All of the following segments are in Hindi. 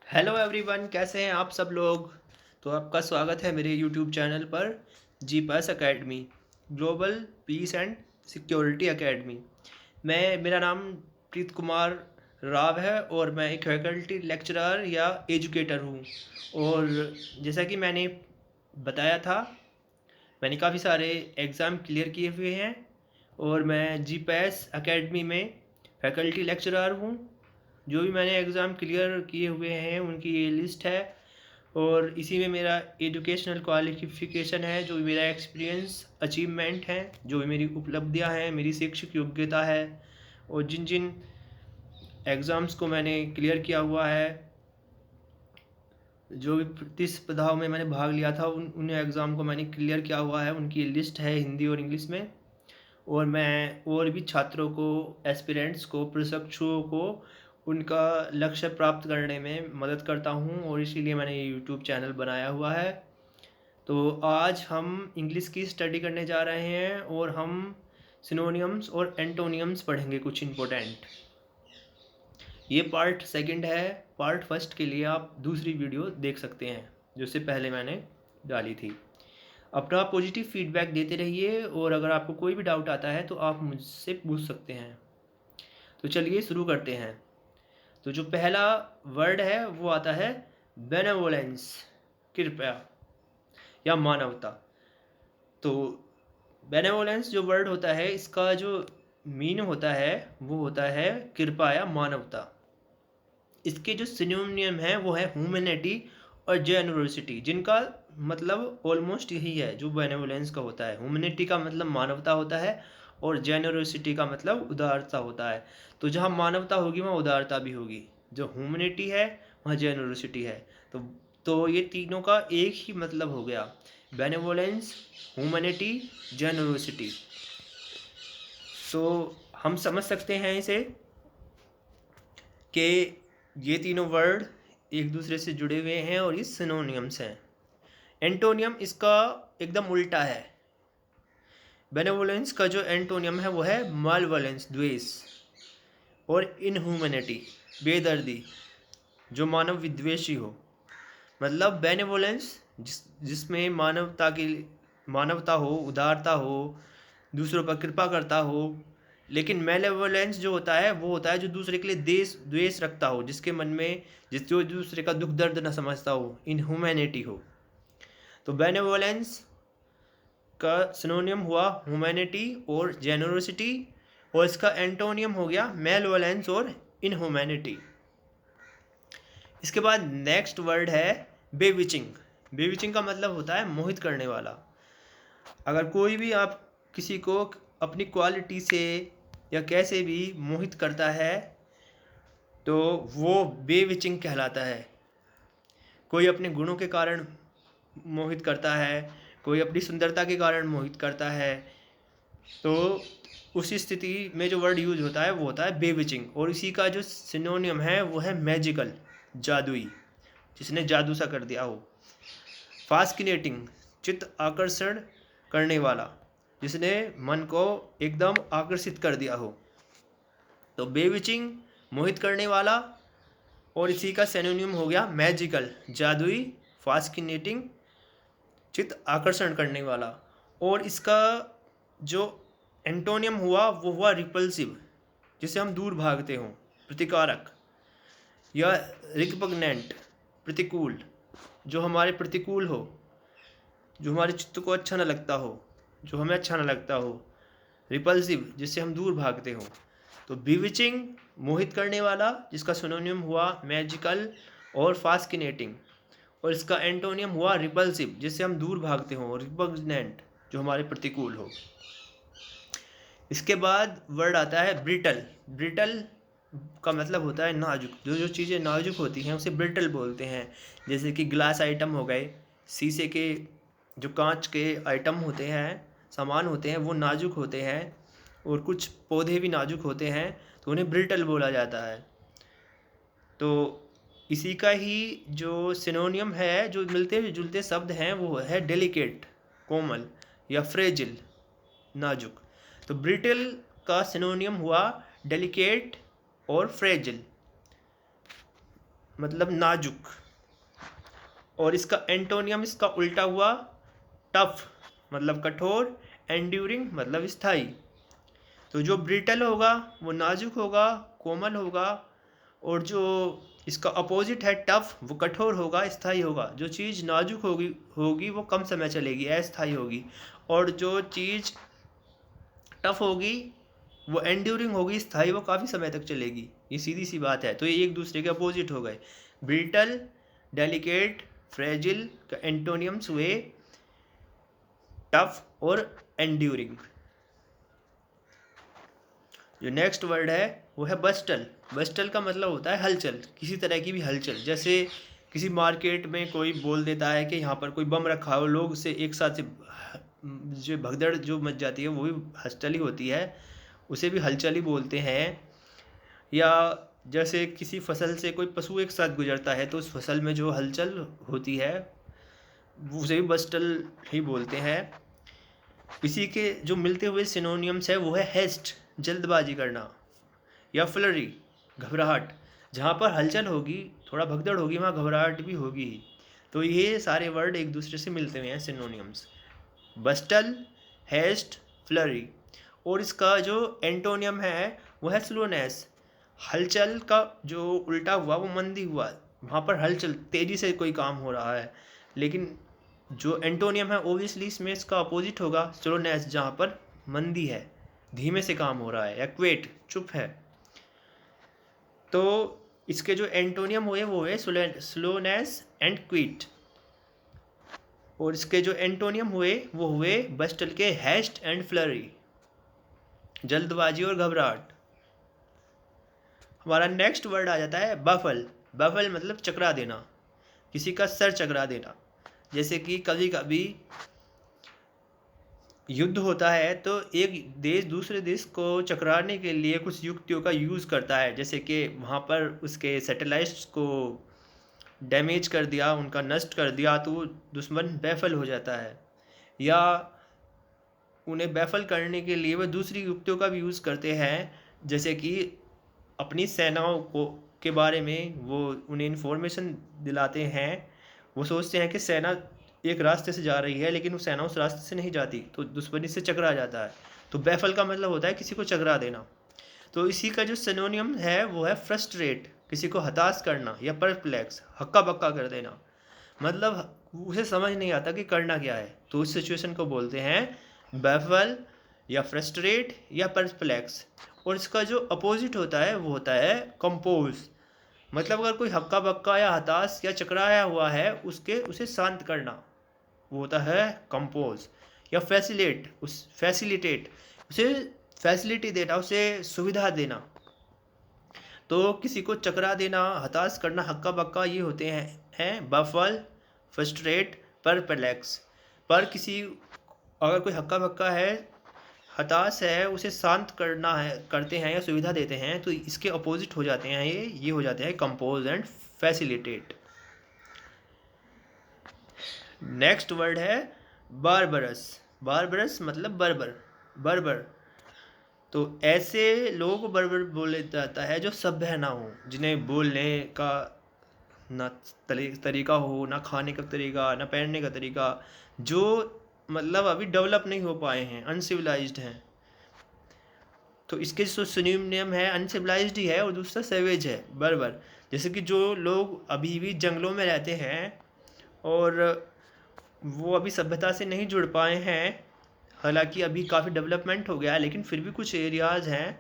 हेलो एवरीवन, कैसे हैं आप सब लोग। तो आपका स्वागत है मेरे यूट्यूब चैनल पर G pass academy, global peace and security academy. मेरा नाम प्रीत कुमार राव है और मैं एक फैकल्टी लेक्चरर या एजुकेटर हूँ। और जैसा कि मैंने बताया था, मैंने काफ़ी सारे एग्ज़ाम क्लियर किए हुए हैं और मैं जी पैस एकेडमी में फैकल्टी लेक्चरर हूँ। जो भी मैंने एग्ज़ाम क्लियर किए हुए हैं उनकी ये लिस्ट है और इसी में मेरा एजुकेशनल क्वालिफिकेशन है, जो भी मेरा एक्सपीरियंस अचीवमेंट है, जो भी मेरी उपलब्धियां हैं, मेरी शैक्षिक योग्यता है और जिन जिन एग्ज़ाम्स को मैंने क्लियर किया हुआ है, जो भी प्रतिस्पर्धाओं में मैंने भाग लिया था उन एग्ज़ाम को मैंने क्लियर किया हुआ है, उनकी लिस्ट है हिंदी और इंग्लिश में। और मैं और भी छात्रों को, एस्पिरेंट्स को, प्रशिक्षुओं को उनका लक्ष्य प्राप्त करने में मदद करता हूँ और इसीलिए मैंने ये यूट्यूब चैनल बनाया हुआ है। तो आज हम इंग्लिश की स्टडी करने जा रहे हैं और हम सिनोनियम्स और एंटोनियम्स पढ़ेंगे कुछ इम्पोर्टेंट। ये पार्ट सेकंड है। पार्ट फर्स्ट के लिए आप दूसरी वीडियो देख सकते हैं जो से पहले मैंने डाली थी। अपना पॉजिटिव फीडबैक देते रहिए और अगर आपको कोई भी डाउट आता है तो आप मुझसे पूछ सकते हैं। तो चलिए शुरू करते हैं। तो जो पहला वर्ड है वो आता है बेनेवोलेंस, कृपया या मानवता। तो बेनेवोलेंस जो वर्ड होता है, इसका जो मीन होता है वो होता है कृपा या मानवता। इसके जो सिनोनियम है वो है ह्यूमैनिटी और जेनरोसिटी, जिनका मतलब ऑलमोस्ट यही है जो बेनेवोलेंस का होता है। ह्यूमैनिटी का मतलब मानवता होता है और जेनरोसिटी का मतलब उदारता होता है। तो जहाँ मानवता होगी वहाँ उदारता भी होगी, जो ह्यूमैनिटी है वहाँ जेनरोसिटी है। तो तो ये तीनों का एक ही मतलब हो गया, बेनेवोलेंस, ह्यूमैनिटी, जेनरोसिटी। तो हम समझ सकते हैं इसे कि ये तीनों वर्ड एक दूसरे से जुड़े हुए हैं और ये सिनोनियम्स हैं। एंटोनियम इसका एकदम उल्टा है। बेनेवोलेंस का जो एंटोनियम है वो है मालवोलेंस, द्वेष, और इनह्यूमैनिटी, बेदर्दी, जो मानव विद्वेषी हो। मतलब बेनेवोलेंस जिसमें मानवता हो, उदारता हो, दूसरों पर कृपा करता हो। लेकिन मेलेवोलेंस जो होता है वो होता है जो दूसरे के लिए देश द्वेष रखता हो, जिसके मन में जो दूसरे का दुख दर्द न समझता हो, इनह्यूमैनिटी हो। तो बेनेवोलेंस का सिनोनियम हुआ ह्यूमैनिटी और जेनरोसिटी, और इसका एंटोनियम हो गया मेलेवोलेंस और इनह्यूमैनिटी। इसके बाद नेक्स्ट वर्ड है बेविचिंग। बेविचिंग का मतलब होता है मोहित करने वाला। अगर कोई भी आप किसी को अपनी क्वालिटी से या कैसे भी मोहित करता है तो वो बेविचिंग कहलाता है। कोई अपने गुणों के कारण मोहित करता है, कोई अपनी सुंदरता के कारण मोहित करता है, तो उसी स्थिति में जो वर्ड यूज होता है वो होता है बेविचिंग। और इसी का जो सिनोनियम है वो है मैजिकल, जादुई, जिसने जादू सा कर दिया हो। फास्किनेटिंग, चित्त आकर्षण करने वाला, जिसने मन को एकदम आकर्षित कर दिया हो। तो बेविचिंग, मोहित करने वाला, और इसी का सिनोनिम हो गया मैजिकल, जादुई, फास्किनेटिंग, चित्त आकर्षण करने वाला। और इसका जो एंटोनियम हुआ वो हुआ रिपल्सिव, जिसे हम दूर भागते हों, प्रतिकारक, या रिकपगनेंट, प्रतिकूल, जो हमारे प्रतिकूल हो, जो हमारे चित्त को अच्छा न लगता हो, जो हमें अच्छा न लगता हो। रिपल्सिव, जिससे हम दूर भागते हों। तो बिविचिंग, मोहित करने वाला, जिसका सिनोनियम हुआ मैजिकल और फास्किनेटिंग, और इसका एंटोनियम हुआ रिपल्सिव, जिससे हम दूर भागते हों, रिपग्नेंट, जो हमारे प्रतिकूल हो। इसके बाद वर्ड आता है ब्रिटल। ब्रिटल का मतलब होता है नाजुक। जो जो चीज़ें नाजुक होती हैं उसे ब्रिटल बोलते हैं। जैसे कि ग्लास आइटम हो गए, शीशे के जो कांच के आइटम होते हैं, सामान होते हैं, वो नाजुक होते हैं। और कुछ पौधे भी नाजुक होते हैं तो उन्हें ब्रिटल बोला जाता है। तो इसी का ही जो सिनोनियम है, जो मिलते जुलते शब्द हैं, वो है डेलिकेट, कोमल, या फ्रेजिल, नाजुक। तो ब्रिटल का सिनोनियम हुआ डेलिकेट और फ्रेजिल। मतलब नाजुक, और इसका एंटोनियम इसका उल्टा हुआ टफ मतलब कठोर, एंड्यूरिंग मतलब स्थायी। तो जो ब्रिटल होगा वो नाजुक होगा, कोमल होगा, और जो इसका अपोजिट है टफ वो कठोर होगा, स्थायी होगा। जो चीज़ नाजुक होगी होगी वो कम समय चलेगी, अस्थायी होगी, और जो चीज़ टफ होगी वो एंड्यूरिंग होगी, स्थायी, वो काफ़ी समय तक चलेगी। ये सीधी सी बात है। तो ये एक दूसरे के अपोजिट हो गए। ब्रिटल, डेलिकेट, फ्रेजिल का एंटोनियम्स हुए टफ और एंड्यूरिंग। जो नेक्स्ट वर्ड है वो है बस्टल। बस्टल का मतलब होता है हलचल, किसी तरह की भी हलचल। जैसे किसी मार्केट में कोई बोल देता है कि यहाँ पर कोई बम रखा हो, लोग से एक साथ से जो भगदड़ जो मच जाती है वो भी हलचल ही होती है, उसे भी हलचल ही बोलते हैं। या जैसे किसी फसल से कोई पशु एक साथ गुजरता है तो उस फसल में जो हलचल होती है उसे भी बस्टल ही बोलते हैं। इसी के जो मिलते हुए सिनोनियम्स है वो है हेस्ट, जल्दबाजी करना, या फ्लरी, घबराहट। जहाँ पर हलचल होगी, थोड़ा भगदड़ होगी, वहाँ घबराहट भी होगी ही। तो ये सारे वर्ड एक दूसरे से मिलते हुए हैं सिनोनियम्स, बस्टल, हेस्ट, फ्लरी। और इसका जो एंटोनियम है वो है स्लोनेस। हलचल का जो उल्टा हुआ वो मंदी हुआ, वहाँ पर हलचल तेज़ी से कोई काम हो रहा है। लेकिन जो एंटोनियम है ओबियसली इसमें इसका अपोजिट होगा, स्लोनेस, जहाँ पर मंदी है, धीमे से काम हो रहा है, या क्वेट, चुप है। तो इसके जो एंटोनियम हुए वो है स्लोनेस एंड क्विट, और इसके जो एंटोनियम हुए वो हुए बस्टल के हेस्ट एंड फ्लरी, जल्दबाजी और घबराहट। हमारा नेक्स्ट वर्ड आ जाता है बफल। बफल मतलब चकरा देना, किसी का सर चकरा देना। जैसे कि कभी कभी युद्ध होता है तो एक देश दूसरे देश को चकराने के लिए कुछ युक्तियों का यूज़ करता है, जैसे कि वहाँ पर उसके सैटेलाइट्स को डैमेज कर दिया, उनका नष्ट कर दिया, तो वो दुश्मन बैफल हो जाता है। या उन्हें बैफल करने के लिए वे दूसरी युक्तियों का भी यूज़ करते हैं, जैसे कि अपनी सेनाओं को के बारे में वो उन्हें इन्फॉर्मेशन दिलाते हैं। वो सोचते हैं कि सेना एक रास्ते से जा रही है लेकिन वो सेना उस रास्ते से नहीं जाती, तो दुश्मनी से चकरा जाता है। तो बैफल का मतलब होता है किसी को चकरा देना। तो इसी का जो सिनोनियम है वो है फ्रस्ट्रेट, किसी को हताश करना, या परप्लेक्स, हक्का बक्का कर देना। मतलब उसे समझ नहीं आता कि करना क्या है, तो उस सिचुएशन को बोलते हैं बैफल, या फ्रस्ट्रेट, या परप्लेक्स। और इसका जो अपोजिट होता है वो होता है कंपोज। मतलब अगर कोई हक्का बक्का या हताश या चकराया हुआ है उसे शांत करना, वो होता है कंपोज। या फैसिलिटेट, उसे फैसिलिटी देना, उसे सुविधा देना। तो किसी को चकरा देना, हताश करना, हक्का बक्का, ये होते हैं बफल, फ्रस्ट्रेट, परप्लेक्स। पर किसी अगर कोई हक्का बक्का है, हताश है, उसे शांत करना है, करते हैं या सुविधा देते हैं, तो इसके अपोजिट हो जाते हैं ये हो जाते हैं compose and facilitate. Next word है बारबरस। बारबरस मतलब बर्बर, बर्बर। तो ऐसे लोगों को बर्बर बोला जाता है जो सभ्य ना हो, जिन्हें बोलने का ना तरीका हो, ना खाने का तरीका, ना पहनने का तरीका, जो मतलब अभी डेवलप नहीं हो पाए हैं, अनसिविलाइज्ड हैं। तो इसके जो सिनोनिम है अनसिविलाइज्ड ही है, और दूसरा सेवेज है, बर्बर। जैसे कि जो लोग अभी भी जंगलों में रहते हैं और वो अभी सभ्यता से नहीं जुड़ पाए हैं, हालांकि अभी काफ़ी डेवलपमेंट हो गया है, लेकिन फिर भी कुछ एरियाज़ हैं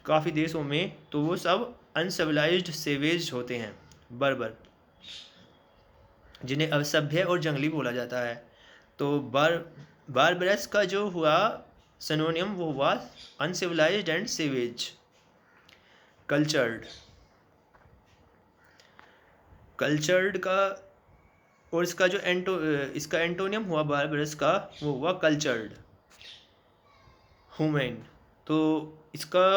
काफ़ी देशों में, तो वो सब अनसिविलाइज्ड सेवेज होते हैं, बर्बर, जिन्हें असभ्य और जंगली बोला जाता है। तो बारबरस का जो हुआ सिनोनियम वो हुआ uncivilised and savage. Cultured, cultured का, और इसका जो इसका एंटोनियम हुआ बारबरस का वो हुआ कल्चर्ड, ह्यूमन। तो इसका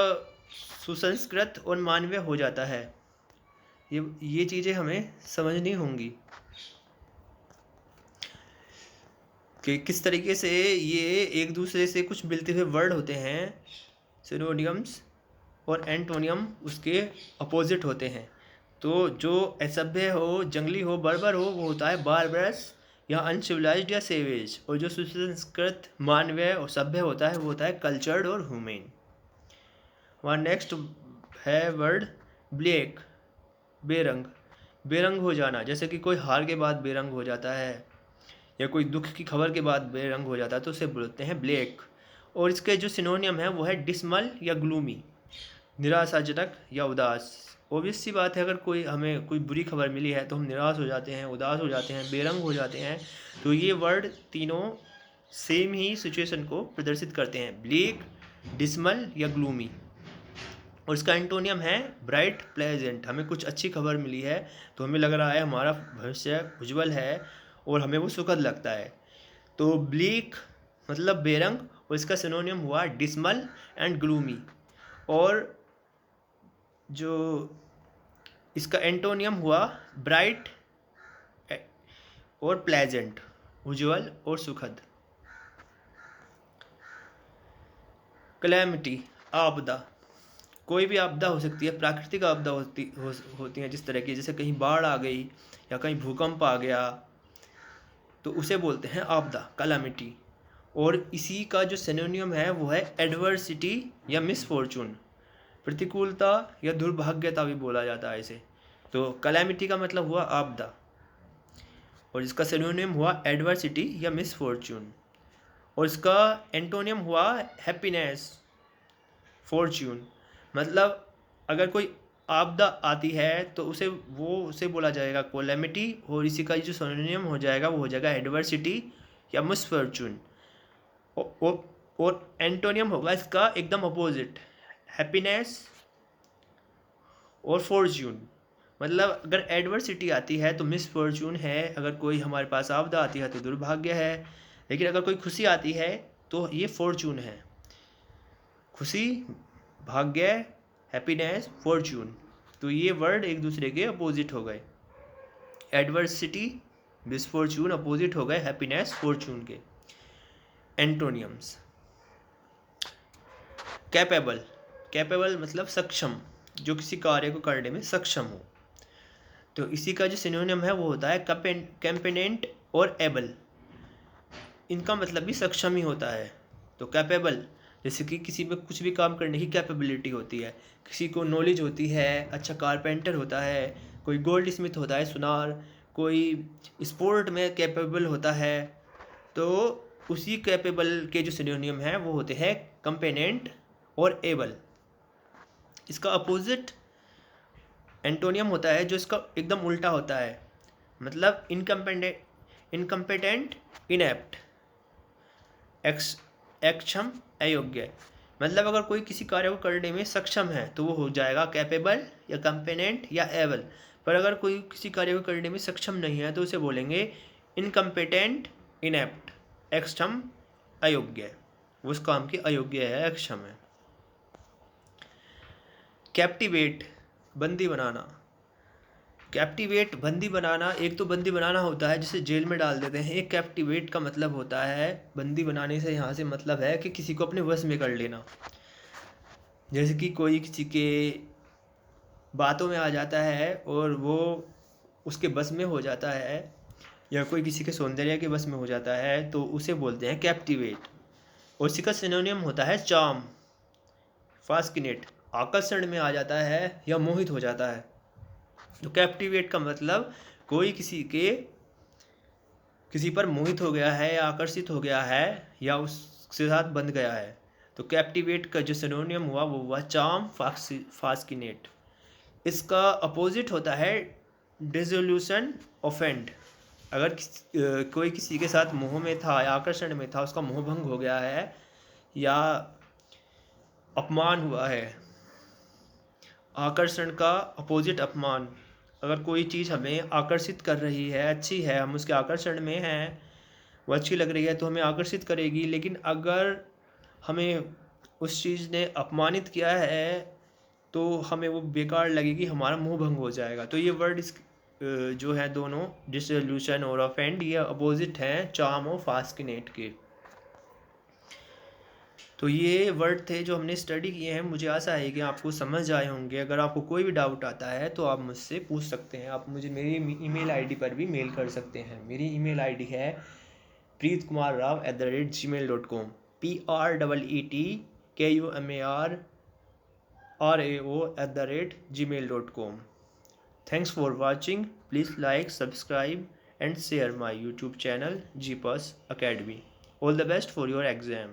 सुसंस्कृत और मानवीय हो जाता है। ये चीज़ें हमें समझनी होंगी कि किस तरीके से ये एक दूसरे से कुछ मिलते हुए वर्ड होते हैं, सिनोनियम्स, और एंटोनियम उसके अपोजिट होते हैं। तो जो असभ्य हो, जंगली हो, बर्बर हो, वो होता है बारबरस या अनसिविलाइज्ड या सेवेज। और जो सुसंस्कृत, मानवीय और सभ्य होता है वो होता है कल्चर्ड और ह्यूमेन। वहाँ नेक्स्ट है वर्ड ब्लैक, बेरंग। बेरंग हो जाना, जैसे कि कोई हार के बाद बेरंग हो जाता है या कोई दुख की खबर के बाद बेरंग हो जाता है तो उसे बोलते हैं ब्लैक। और इसके जो सिनोनियम है वो है डिसमल या ग्लूमी, निराशाजनक या उदास। ऑब्वियस सी बात है, अगर कोई हमें कोई बुरी खबर मिली है तो हम निराश हो जाते हैं, उदास हो जाते हैं, बेरंग हो जाते हैं। तो ये वर्ड तीनों सेम ही सिचुएशन को प्रदर्शित करते हैं, ब्लैक, डिसमल या ग्लूमी। और इसका एंटोनियम है ब्राइट, प्लेजेंट। हमें कुछ अच्छी खबर मिली है तो हमें लग रहा है हमारा भविष्य उज्जवल है और हमें वो सुखद लगता है। तो ब्लीक मतलब बेरंग, और इसका सिनोनियम हुआ डिसमल एंड ग्लूमी। और जो इसका एंटोनियम हुआ ब्राइट और प्लेजेंट, उज्जवल और सुखद। कैलेमिटी, आपदा। कोई भी आपदा हो सकती है, प्राकृतिक आपदा होती हैं जिस तरह की, जैसे कहीं बाढ़ आ गई या कहीं भूकंप आ गया तो उसे बोलते हैं आपदा, कैलामिटी। और इसी का जो सिनोनियम है वो है एडवर्सिटी या मिसफॉर्चून, प्रतिकूलता या दुर्भाग्यता भी बोला जाता है इसे। तो कैलामिटी का मतलब हुआ आपदा और इसका सिनोनियम हुआ एडवर्सिटी या मिसफॉर्चून। और इसका एंटोनियम हुआ हैप्पीनेस, फॉर्च्यून। मतलब अगर कोई आपदा आती है तो उसे बोला जाएगा कैलेमिटी, और इसी का जो सिनोनियम हो जाएगा वो हो जाएगा एडवर्सिटी या मिसफॉर्चून। और एंटोनियम होगा इसका एकदम अपोजिट, हैप्पीनेस और फॉर्च्यून। मतलब अगर एडवर्सिटी आती है तो मिसफॉर्चून है, अगर कोई हमारे पास आपदा आती है तो दुर्भाग्य है, लेकिन अगर कोई खुशी आती है तो ये फॉर्च्यून है। खुशी, भाग्य, हैप्पीनेस, फॉर्च्यून। तो ये वर्ड एक दूसरे के अपोजिट हो गए, एडवर्सिटी, मिसफॉर्चून अपोजिट हो गए हैप्पीनेस, फॉर्च्यून के। एंटोनियम्स, कैपेबल। कैपेबल मतलब सक्षम, जो किसी कार्य को करने में सक्षम हो। तो इसी का जो सिनोनियम है वो होता है कैम्पेनेंट और एबल। इनका मतलब भी सक्षम ही होता है। तो कैपेबल, जैसे कि किसी में कुछ भी काम करने की कैपेबिलिटी होती है, किसी को नॉलेज होती है, अच्छा कारपेंटर होता है, कोई गोल्ड स्मिथ होता है, सुनार, कोई स्पोर्ट में कैपेबल होता है। तो उसी कैपेबल के जो सिनोनियम हैं वो होते हैं कंपेनेंट और एबल। इसका अपोजिट एंटोनियम होता है जो इसका एकदम उल्टा होता है, मतलब इनकम्पेटेंट, इनएप्ट, अक्षम, अयोग्य। मतलब अगर कोई किसी कार्य को करने में सक्षम है तो वो हो जाएगा कैपेबल या कंपेटेंट या एबल। पर अगर कोई किसी कार्य को करने में सक्षम नहीं है तो उसे बोलेंगे इनकम्पेटेंट, इनएप्ट, अक्षम, अयोग्य। वो उस काम की अयोग्य है, अक्षम है। कैप्टिवेट, बंदी बनाना। कैप्टिवेट, बंदी बनाना। एक तो बंदी बनाना होता है जिसे जेल में डाल देते हैं, एक कैप्टिवेट का मतलब होता है, बंदी बनाने से यहाँ से मतलब है कि किसी को अपने वश में कर लेना। जैसे कि कोई किसी के बातों में आ जाता है और वो उसके बस में हो जाता है, या कोई किसी के सौंदर्य के बस में हो जाता है तो उसे बोलते हैं कैप्टिवेट। और इसी का सिनोनियम होता है चार्म, फास्किनेट, आकर्षण में आ जाता है या मोहित हो जाता है। तो कैप्टिवेट का मतलब कोई किसी पर मोहित हो गया है या आकर्षित हो गया है या उसके साथ बंध गया है। तो कैप्टिवेट का जो सिनोनियम हुआ वो हुआ चार्म, फास्किनेट। इसका अपोजिट होता है डिसोल्यूशन, ऑफेंड। अगर कोई किसी के साथ मोह में था या आकर्षण में था, उसका मोह भंग हो गया है या अपमान हुआ है। आकर्षण का अपोजिट अपमान। अगर कोई चीज़ हमें आकर्षित कर रही है, अच्छी है, हम उसके आकर्षण में हैं, वो अच्छी लग रही है तो हमें आकर्षित करेगी, लेकिन अगर हमें उस चीज़ ने अपमानित किया है तो हमें वो बेकार लगेगी, हमारा मुंह भंग हो जाएगा। तो ये वर्ड जो है दोनों, डिसोल्यूशन और ऑफेंड, ये अपोजिट हैं चार्म और फास्किनेट के। तो ये वर्ड थे जो हमने स्टडी किए हैं। मुझे आशा है कि आपको समझ आए होंगे। अगर आपको कोई भी डाउट आता है तो आप मुझसे पूछ सकते हैं। आप मुझे मेरी ईमेल आईडी पर भी मेल कर सकते हैं। मेरी ईमेल आईडी है preetkumarrao@gmail.com PREETKUMARRAO@gmail.com. Thanks for watching. Please like, subscribe and share my YouTube channel GPAS Academy. All the best for your exam.